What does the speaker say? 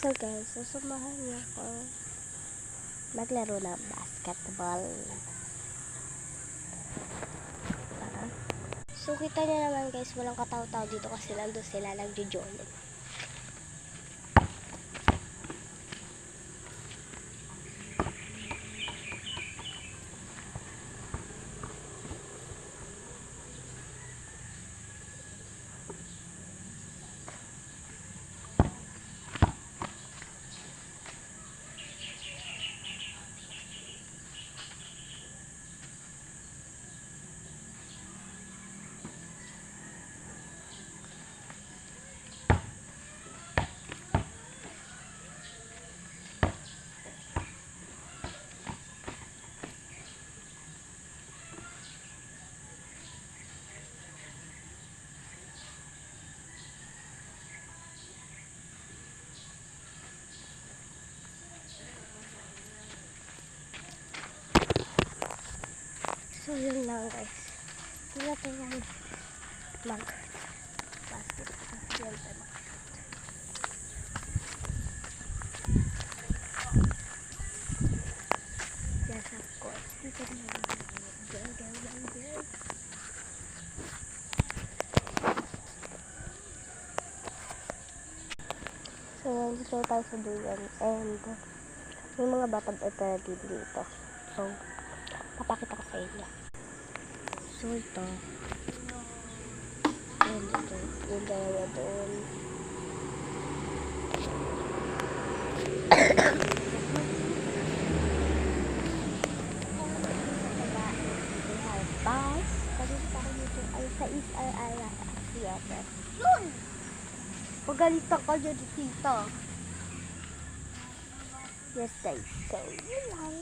So guys, susumahan niyo ako maglaro ng basketball. So kita niyo naman guys, walang kataw-taw dito kasi nandun sila nagjo-jogging. So yun lang guys. Wala tayong mag-basket. Yan tayo mag-shoot. Yes, of course. Dito naman. Girl. So nandito tayo sa duyan. And may mga batang alternative dito. So papakita ko sa inyo. So ito. Ayan dito. Yung dalawa doon. Bus. Pagkita ko dito ay sa SRI Theater. Yun! Pagalitan ka dyan dito. Yes guys. So yun lang.